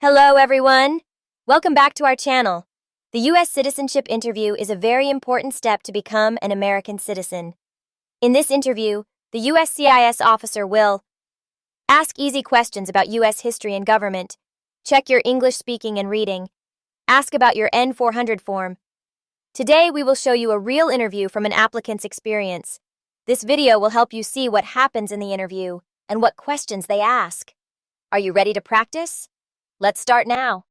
Hello, everyone. Welcome back to our channel. The U.S. citizenship interview is a very important step to become an American citizen. In this interview, the USCIS officer will ask easy questions about U.S. history and government, check your English speaking and reading, ask about your N-400 form. Today, we will show you a real interview from an applicant's experience. This video will help you see what happens in the interview and what questions they ask. Are you ready to practice? Let's start now.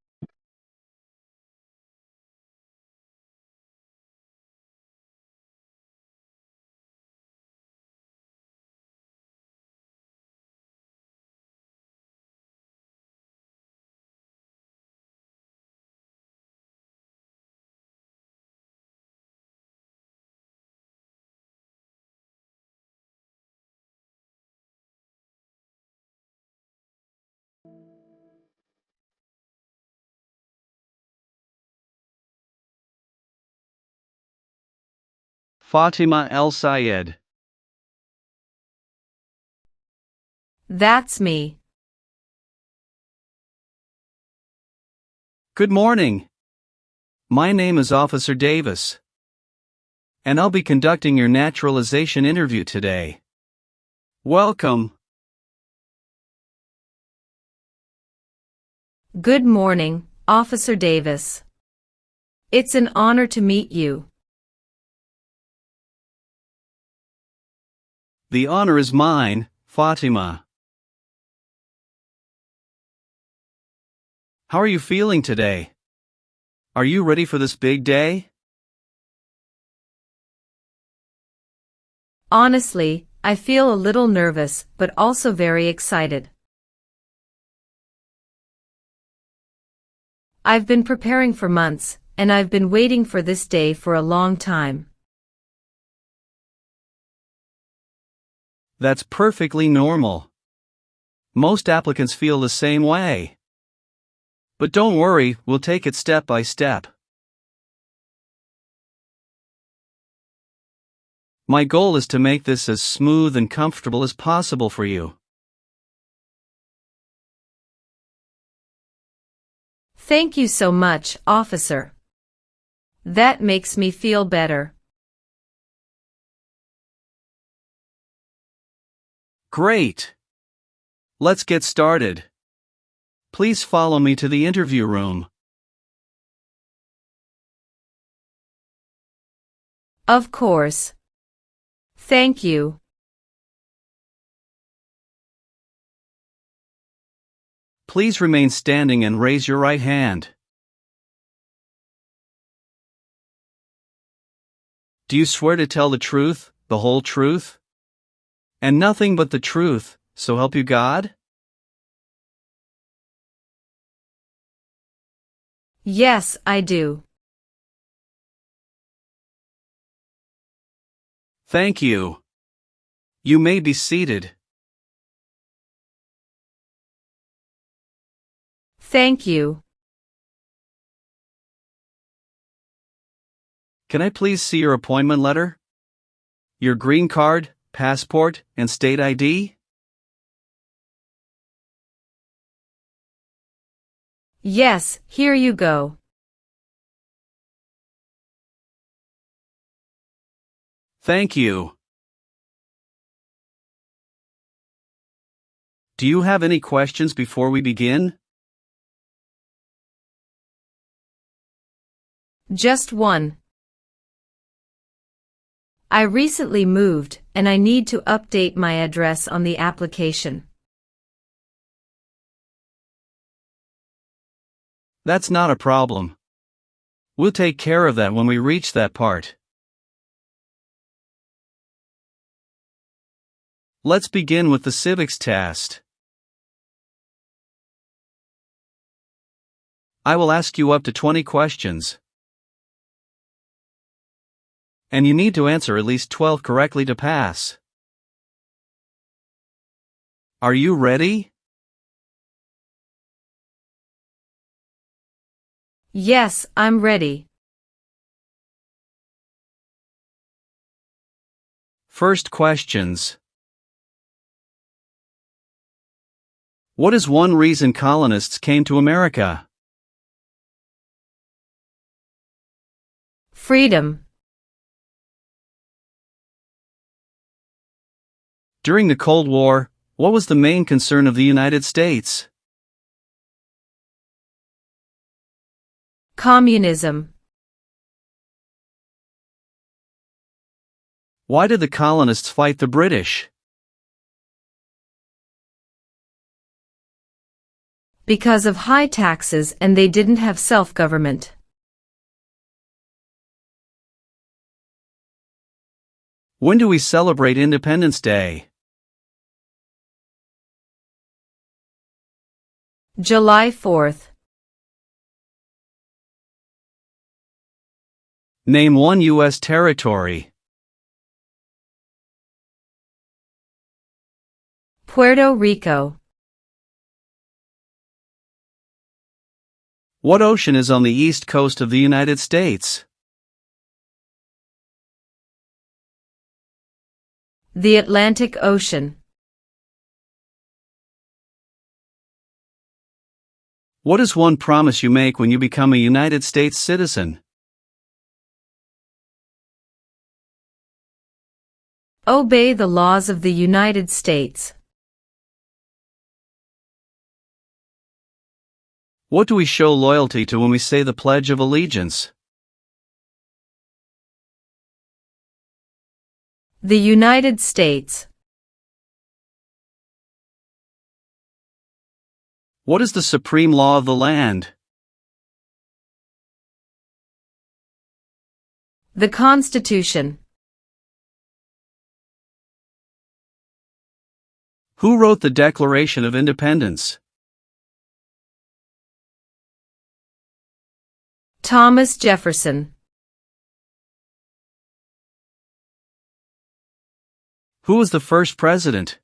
Fatima El Sayed. That's me. Good morning. My name is Officer Davis, and I'll be conducting your naturalization interview today. Welcome. Good morning, Officer Davis. It's an honor to meet you. The honor is mine, Fatima. How are you feeling today? Are you ready for this big day? Honestly, I feel a little nervous, but also very excited. I've been preparing for months, and I've been waiting for this day for a long time. That's perfectly normal. Most applicants feel the same way. But don't worry, we'll take it step by step. My goal is to make this as smooth and comfortable as possible for you. Thank you so much, officer. That makes me feel better. Great! Let's get started. Please follow me to the interview room. Of course. Thank you. Please remain standing and raise your right hand. Do you swear to tell the truth, the whole truth, and nothing but the truth, so help you God? Yes, I do. Thank you. You may be seated. Thank you. Can I please see your appointment letter? Your green card, passport, and state ID? Yes, here you go. Thank you. Do you have any questions before we begin? Just one. I recently moved, and I need to update my address on the application. That's not a problem. We'll take care of that when we reach that part. Let's begin with the civics test. I will ask you up to 20 questions, and you need to answer at least 12 correctly to pass. Are you ready? Yes, I'm ready. First questions. What is one reason colonists came to America? Freedom. During the Cold War, what was the main concern of the United States? Communism. Why did the colonists fight the British? Because of high taxes and they didn't have self-government. When do we celebrate Independence Day? July 4th. Name one U.S. territory. Puerto Rico. What ocean is on the east coast of the United States? The Atlantic Ocean. What is one promise you make when you become a United States citizen? Obey the laws of the United States. What do we show loyalty to when we say the Pledge of Allegiance? The United States. What is the supreme law of the land? The Constitution. Who wrote the Declaration of Independence? Thomas Jefferson. Who was the first president?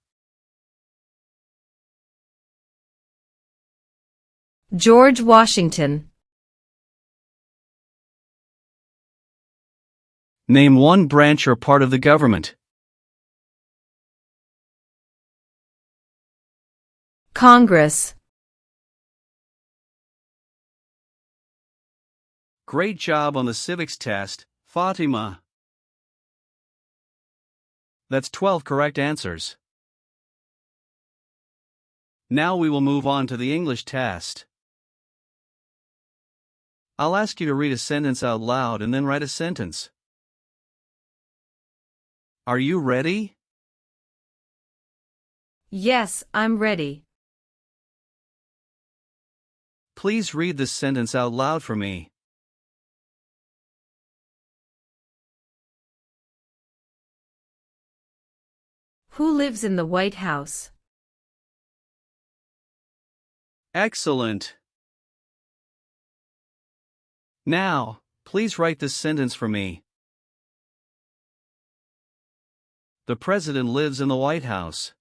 George Washington. Name one branch or part of the government. Congress. Great job on the civics test, Fatima. That's 12 correct answers. Now we will move on to the English test. I'll ask you to read a sentence out loud and then write a sentence. Are you ready? Yes, I'm ready. Please read this sentence out loud for me. Who lives in the White House? Excellent. Now, please write this sentence for me. The President lives in the White House.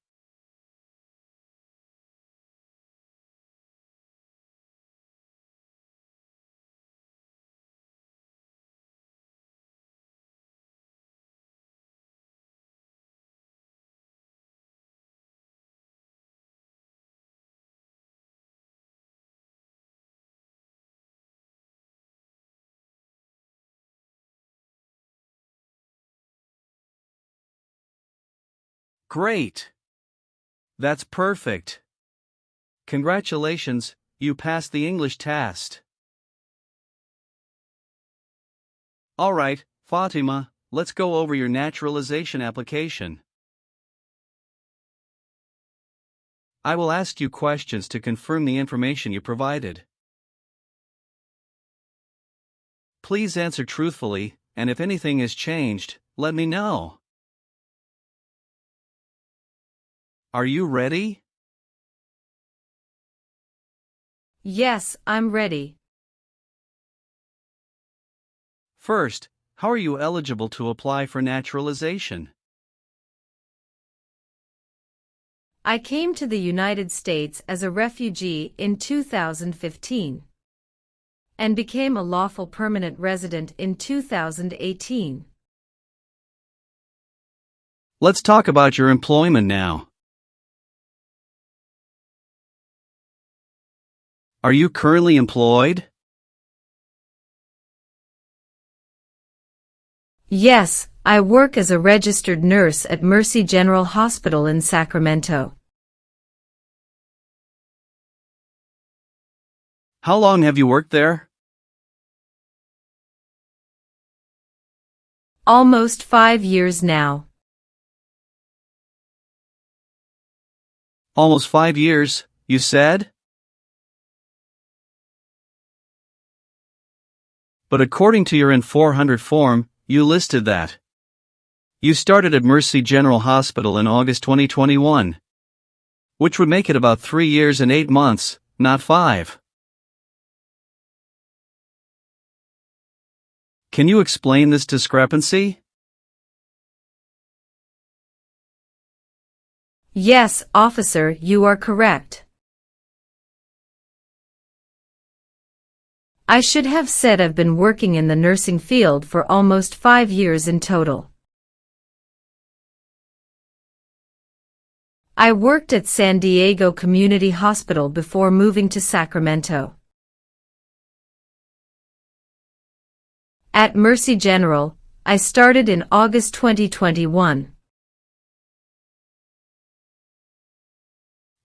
Great! That's perfect. Congratulations, you passed the English test. Alright, Fatima, let's go over your naturalization application. I will ask you questions to confirm the information you provided. Please answer truthfully, and if anything has changed, let me know. Are you ready? Yes, I'm ready. First, how are you eligible to apply for naturalization? I came to the United States as a refugee in 2015 and became a lawful permanent resident in 2018. Let's talk about your employment now. Are you currently employed? Yes, I work as a registered nurse at Mercy General Hospital in Sacramento. How long have you worked there? Almost 5 years now. Almost 5 years, you said? But according to your N-400 form, you listed that you started at Mercy General Hospital in August 2021, which would make it about 3 years and 8 months, not 5. Can you explain this discrepancy? Yes, officer, you are correct. I should have said I've been working in the nursing field for almost 5 years in total. I worked at San Diego Community Hospital before moving to Sacramento. At Mercy General, I started in August 2021.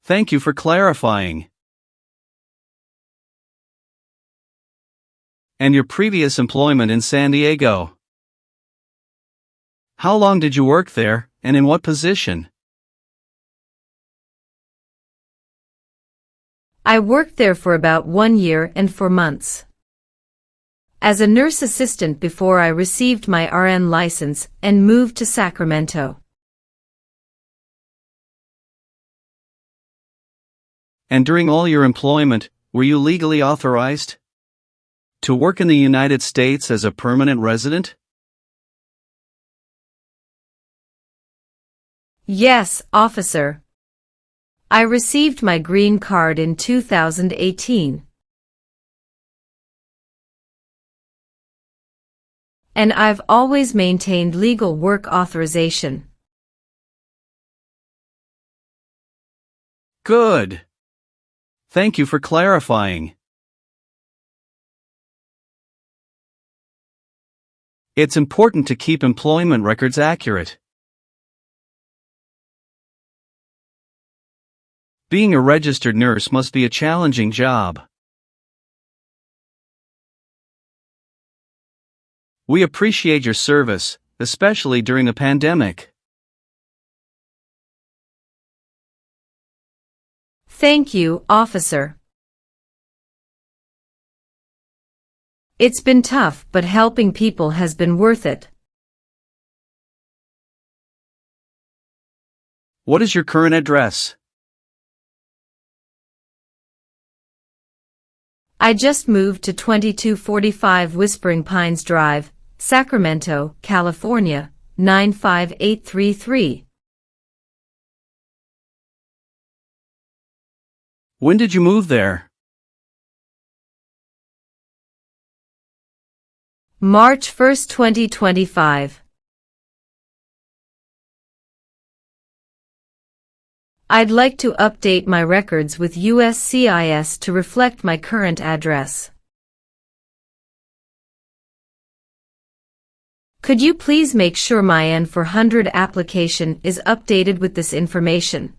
Thank you for clarifying. And your previous employment in San Diego? How long did you work there, and in what position? I worked there for about 1 year and 4 months. As a nurse assistant before I received my RN license and moved to Sacramento. And during all your employment, were you legally authorized to work in the United States as a permanent resident? Yes, officer. I received my green card in 2018. And I've always maintained legal work authorization. Good. Thank you for clarifying. It's important to keep employment records accurate. Being a registered nurse must be a challenging job. We appreciate your service, especially during the pandemic. Thank you, officer. It's been tough, but helping people has been worth it. What is your current address? I just moved to 2245 Whispering Pines Drive, Sacramento, California, 95833. When did you move there? March 1, 2025. I'd like to update my records with USCIS to reflect my current address. Could you please make sure my N-400 application is updated with this information?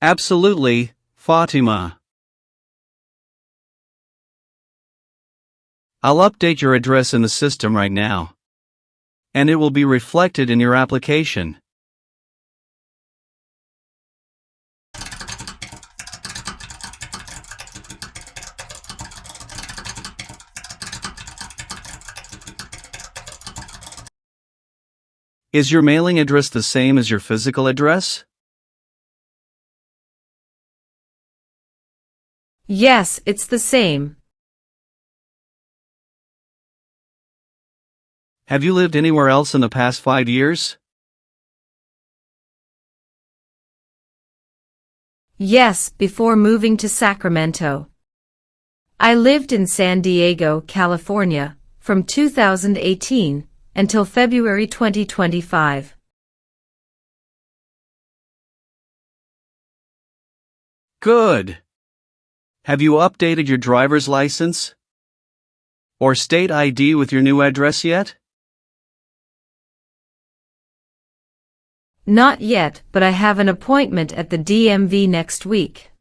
Absolutely, Fatima. I'll update your address in the system right now, and it will be reflected in your application. Is your mailing address the same as your physical address? Yes, it's the same. Have you lived anywhere else in the past 5 years? Yes, before moving to Sacramento. I lived in San Diego, California, from 2018 until February 2025. Good. Have you updated your driver's license or state ID with your new address yet? Not yet, but I have an appointment at the DMV next week.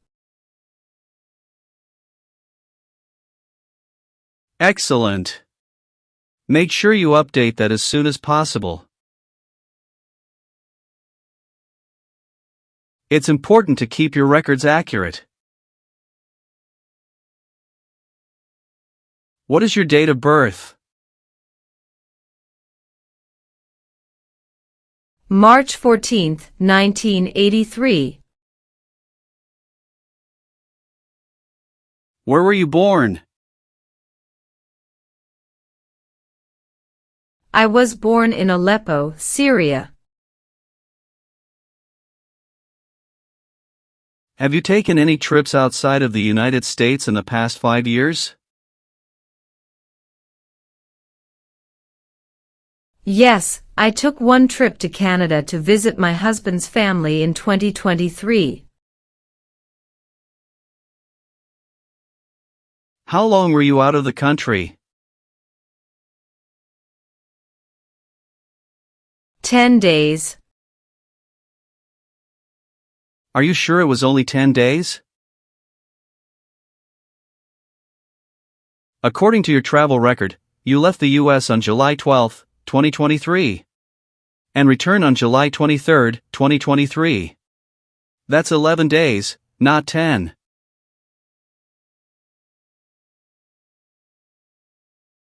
Excellent. Make sure you update that as soon as possible. It's important to keep your records accurate. What is your date of birth? March 14, 1983. Where were you born? I was born in Aleppo, Syria. Have you taken any trips outside of the United States in the past 5 years? Yes, I took one trip to Canada to visit my husband's family in 2023. How long were you out of the country? 10 days. Are you sure it was only 10 days? According to your travel record, you left the U.S. on July 12, 2023, and returned on July 23, 2023. That's 11 days, not 10.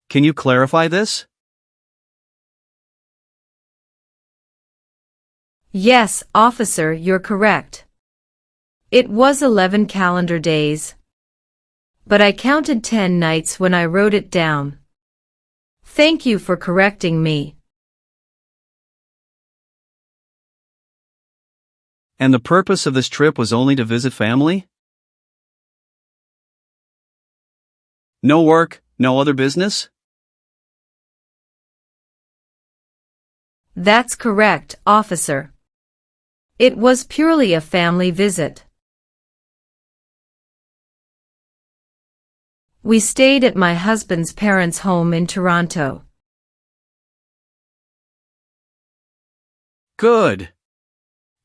Can you clarify this? Yes, officer, you're correct. It was 11 calendar days. But I counted 10 nights when I wrote it down. Thank you for correcting me. And the purpose of this trip was only to visit family? No work, no other business? That's correct, officer. It was purely a family visit. We stayed at my husband's parents' home in Toronto. Good.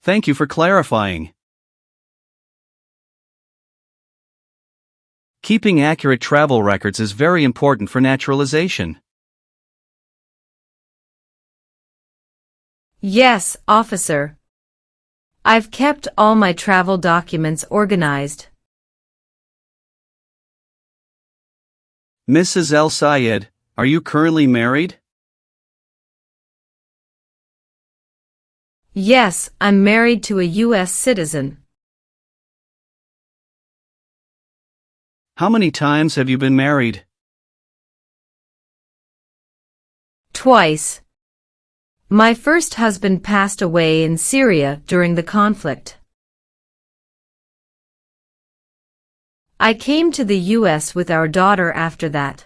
Thank you for clarifying. Keeping accurate travel records is very important for naturalization. Yes, officer. I've kept all my travel documents organized. Mrs. El Sayed, are you currently married? Yes, I'm married to a U.S. citizen. How many times have you been married? Twice. My first husband passed away in Syria during the conflict. I came to the U.S. with our daughter after that.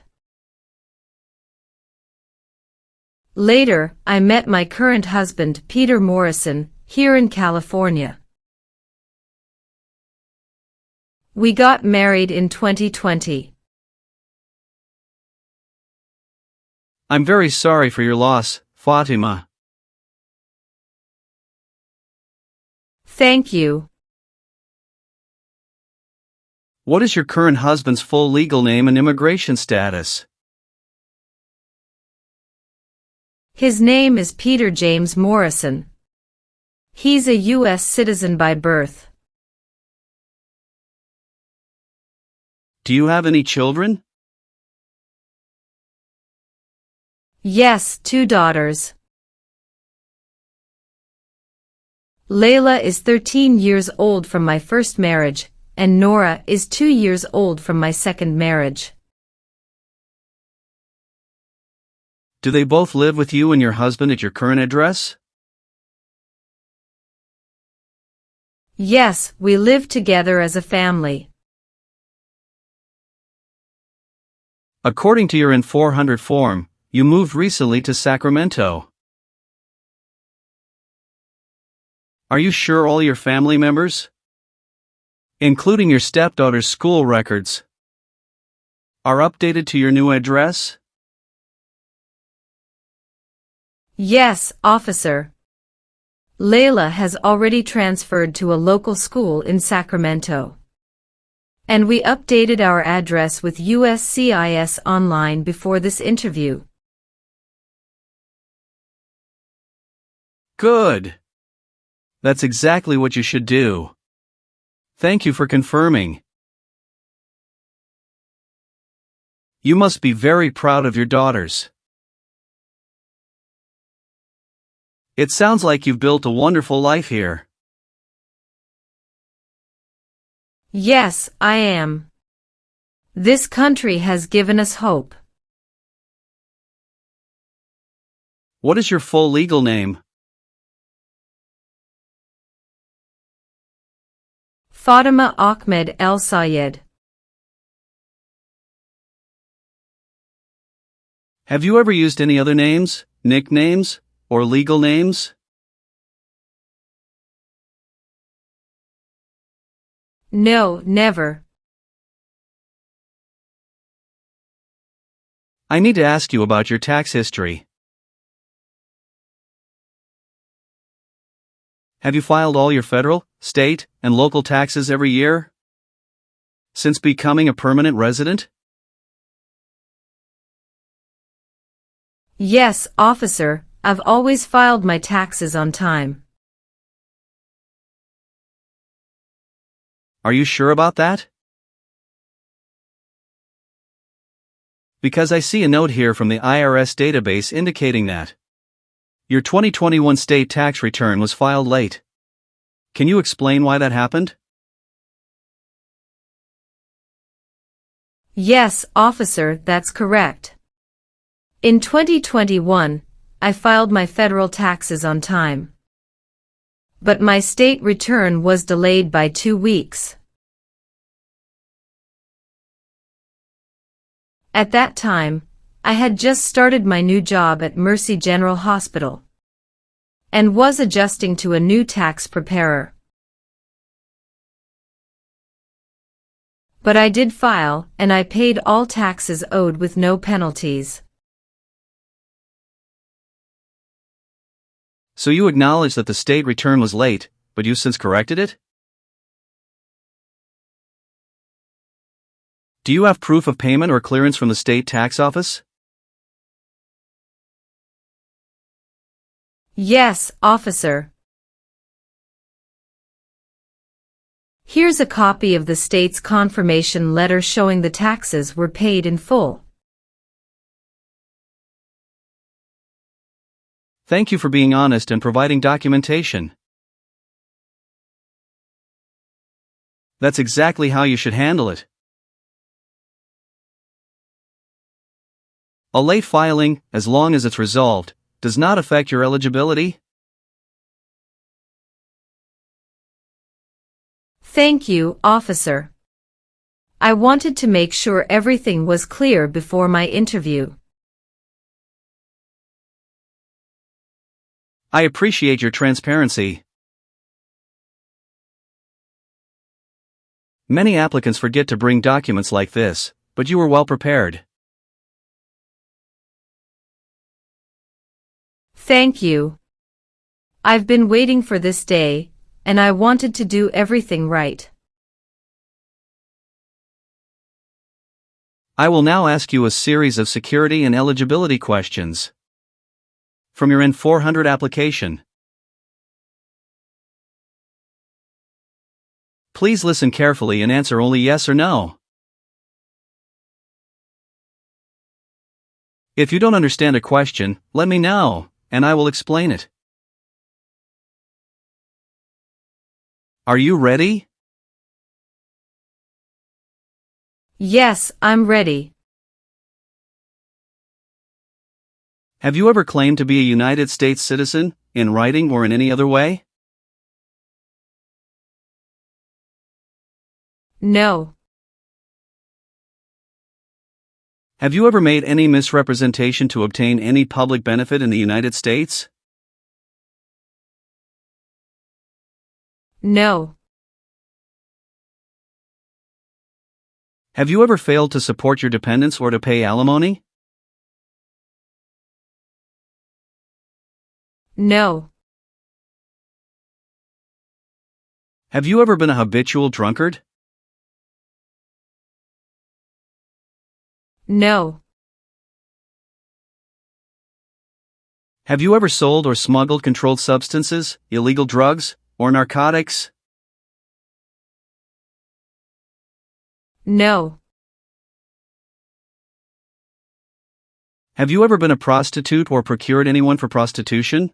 Later, I met my current husband, Peter Morrison, here in California. We got married in 2020. I'm very sorry for your loss, Fatima. Thank you. What is your current husband's full legal name and immigration status? His name is Peter James Morrison. He's a U.S. citizen by birth. Do you have any children? Yes, 2 daughters. Layla is 13 years old from my first marriage, and Nora is 2 years old from my second marriage. Do they both live with you and your husband at your current address? Yes, we live together as a family. According to your N-400 form, you moved recently to Sacramento. Are you sure all your family members including your stepdaughter's school records, are updated to your new address? Yes, officer. Layla has already transferred to a local school in Sacramento. And we updated our address with USCIS online before this interview. Good. That's exactly what you should do. Thank you for confirming. You must be very proud of your daughters. It sounds like you've built a wonderful life here. Yes, I am. This country has given us hope. What is your full legal name? Fatima Ahmed El Sayed. Have you ever used any other names, nicknames, or legal names? No, never. I need to ask you about your tax history. Have you filed all your federal, state, and local taxes every year since becoming a permanent resident? Yes, officer, I've always filed my taxes on time. Are you sure about that? Because I see a note here from the IRS database indicating that your 2021 state tax return was filed late. Can you explain why that happened? Yes, officer, that's correct. In 2021, I filed my federal taxes on time. But my state return was delayed by 2 weeks. At that time, I had just started my new job at Mercy General Hospital and was adjusting to a new tax preparer. But I did file, and I paid all taxes owed with no penalties. So you acknowledge that the state return was late, but you've since corrected it? Do you have proof of payment or clearance from the state tax office? Yes, officer. Here's a copy of the state's confirmation letter showing the taxes were paid in full. Thank you for being honest and providing documentation. That's exactly how you should handle it. A late filing, as long as it's resolved, does not affect your eligibility. Thank you, officer. I wanted to make sure everything was clear before my interview. I appreciate your transparency. Many applicants forget to bring documents like this, but you were well prepared. Thank you. I've been waiting for this day, and I wanted to do everything right. I will now ask you a series of security and eligibility questions from your N-400 application. Please listen carefully and answer only yes or no. If you don't understand a question, let me know, and I will explain it. Are you ready? Yes, I'm ready. Have you ever claimed to be a United States citizen, in writing or in any other way? No. Have you ever made any misrepresentation to obtain any public benefit in the United States? No. Have you ever failed to support your dependents or to pay alimony? No. Have you ever been a habitual drunkard? No. Have you ever sold or smuggled controlled substances, illegal drugs, or narcotics? No. Have you ever been a prostitute or procured anyone for prostitution?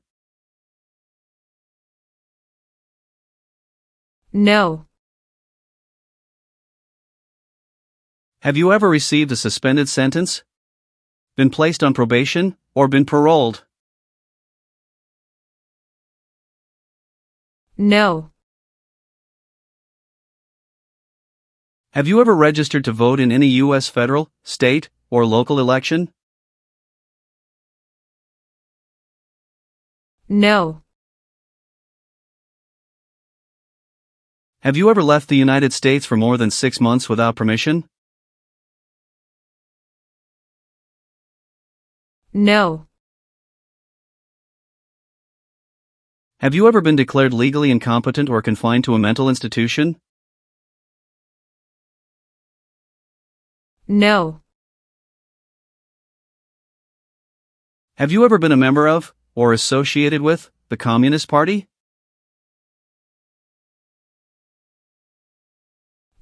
No. Have you ever received a suspended sentence, been placed on probation, or been paroled? No. Have you ever registered to vote in any U.S. federal, state, or local election? No. Have you ever left the United States for more than 6 months without permission? No. Have you ever been declared legally incompetent or confined to a mental institution? No. Have you ever been a member of, or associated with, the Communist Party?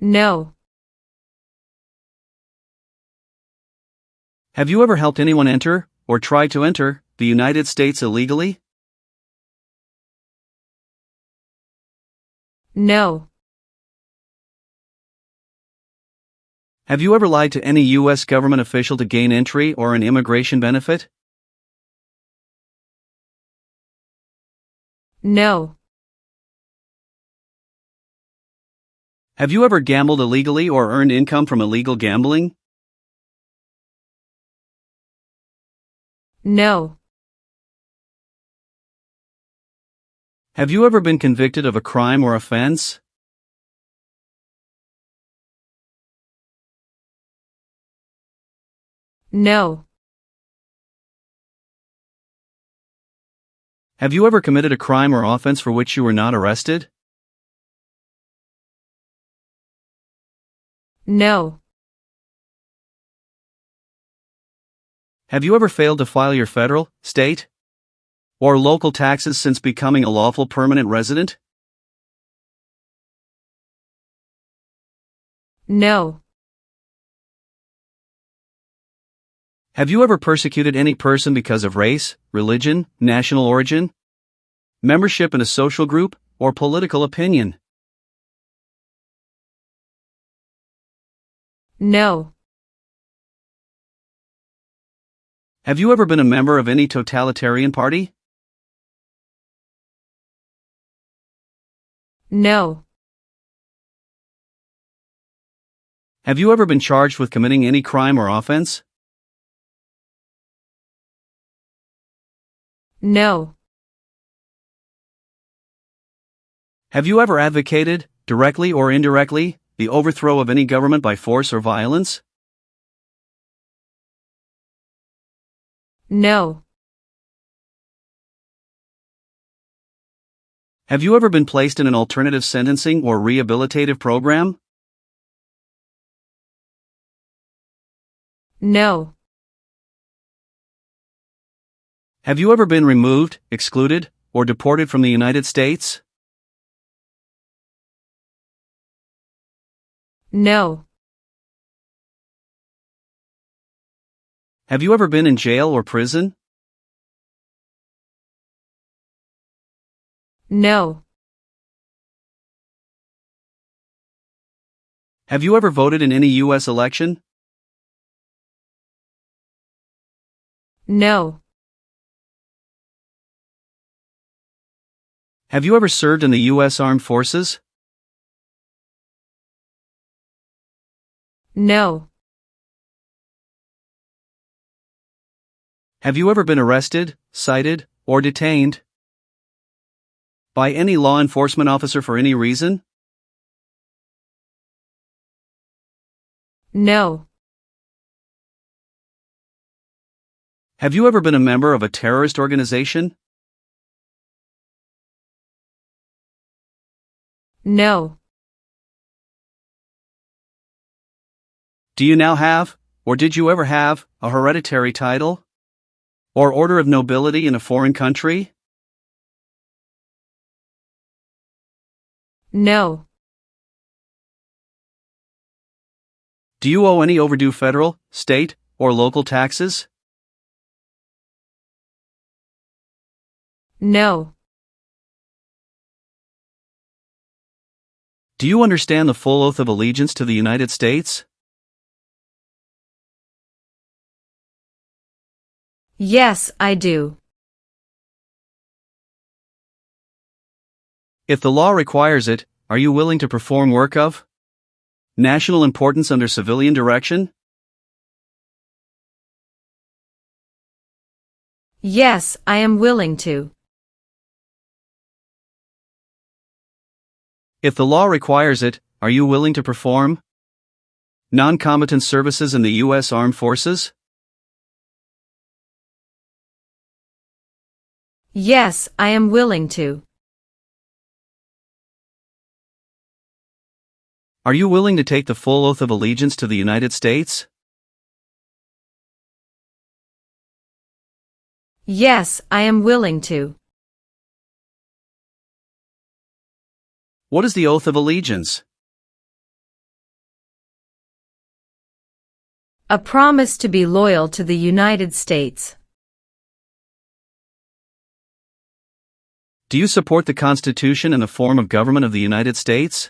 No. Have you ever helped anyone enter, or try to enter, the United States illegally? No. Have you ever lied to any U.S. government official to gain entry or an immigration benefit? No. Have you ever gambled illegally or earned income from illegal gambling? No. Have you ever been convicted of a crime or offense? No. Have you ever committed a crime or offense for which you were not arrested? No. Have you ever failed to file your federal, state, or local taxes since becoming a lawful permanent resident? No. Have you ever persecuted any person because of race, religion, national origin, membership in a social group, or political opinion? No. Have you ever been a member of any totalitarian party? No. Have you ever been charged with committing any crime or offense? No. Have you ever advocated, directly or indirectly, the overthrow of any government by force or violence? No. Have you ever been placed in an alternative sentencing or rehabilitative program? No. Have you ever been removed, excluded, or deported from the United States? No. Have you ever been in jail or prison? No. Have you ever voted in any U.S. election? No. Have you ever served in the U.S. Armed Forces? No. Have you ever been arrested, cited, or detained by any law enforcement officer for any reason? No. Have you ever been a member of a terrorist organization? No. Do you now have, or did you ever have, a hereditary title? Or order of nobility in a foreign country? No. Do you owe any overdue federal, state, or local taxes? No. Do you understand the full oath of allegiance to the United States? Yes, I do. If the law requires it, are you willing to perform work of national importance under civilian direction? Yes, I am willing to. If the law requires it, are you willing to perform non-combatant services in the U.S. Armed Forces? Yes, I am willing to. Are you willing to take the full oath of allegiance to the United States? Yes, I am willing to. What is the oath of allegiance? A promise to be loyal to the United States. Do you support the Constitution and the form of government of the United States?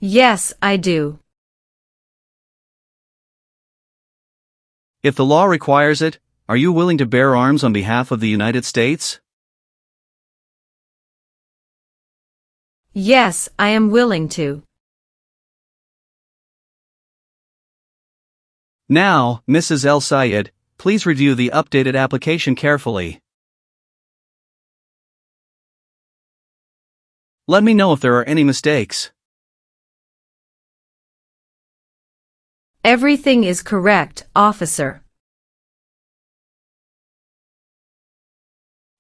Yes, I do. If the law requires it, are you willing to bear arms on behalf of the United States? Yes, I am willing to. Now, Mrs. El Sayed, please review the updated application carefully. Let me know if there are any mistakes. Everything is correct, officer.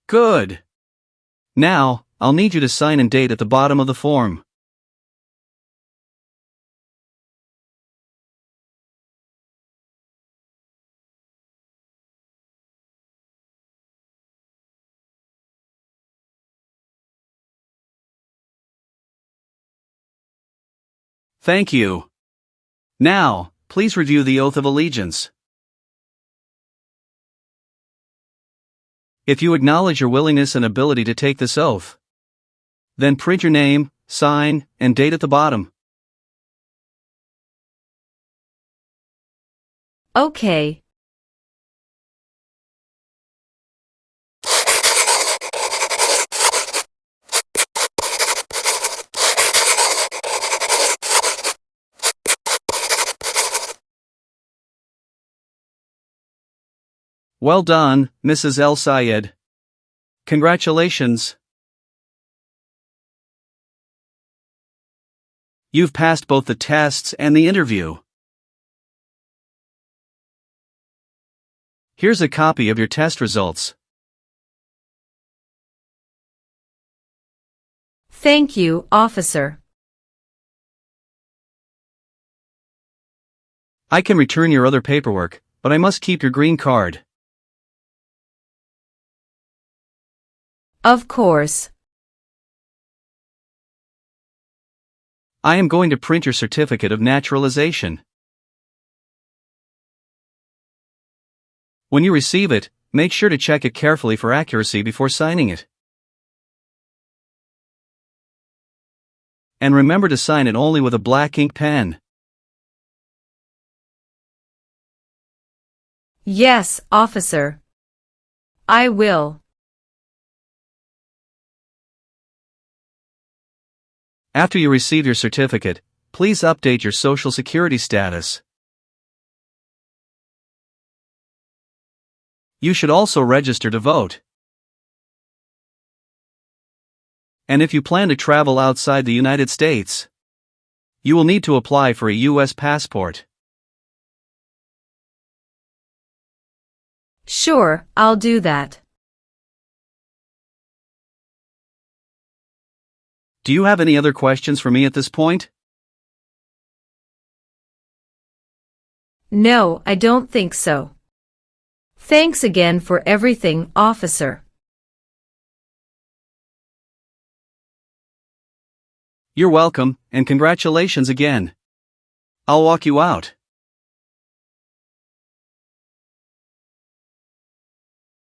Good. Now, I'll need you to sign and date at the bottom of the form. Thank you. Now, please review the oath of allegiance. If you acknowledge your willingness and ability to take this oath, then print your name, sign, and date at the bottom. Okay. Well done, Mrs. El Sayed. Congratulations. You've passed both the tests and the interview. Here's a copy of your test results. Thank you, officer. I can return your other paperwork, but I must keep your green card. Of course. I am going to print your certificate of naturalization. When you receive it, make sure to check it carefully for accuracy before signing it. And remember to sign it only with a black ink pen. Yes, officer. I will. After you receive your certificate, please update your Social Security status. You should also register to vote. And if you plan to travel outside the United States, You will need to apply for a U.S. passport. Sure, I'll do that. Do you have any other questions for me at this point? No, I don't think so. Thanks again for everything, officer. You're welcome, and congratulations again. I'll walk you out.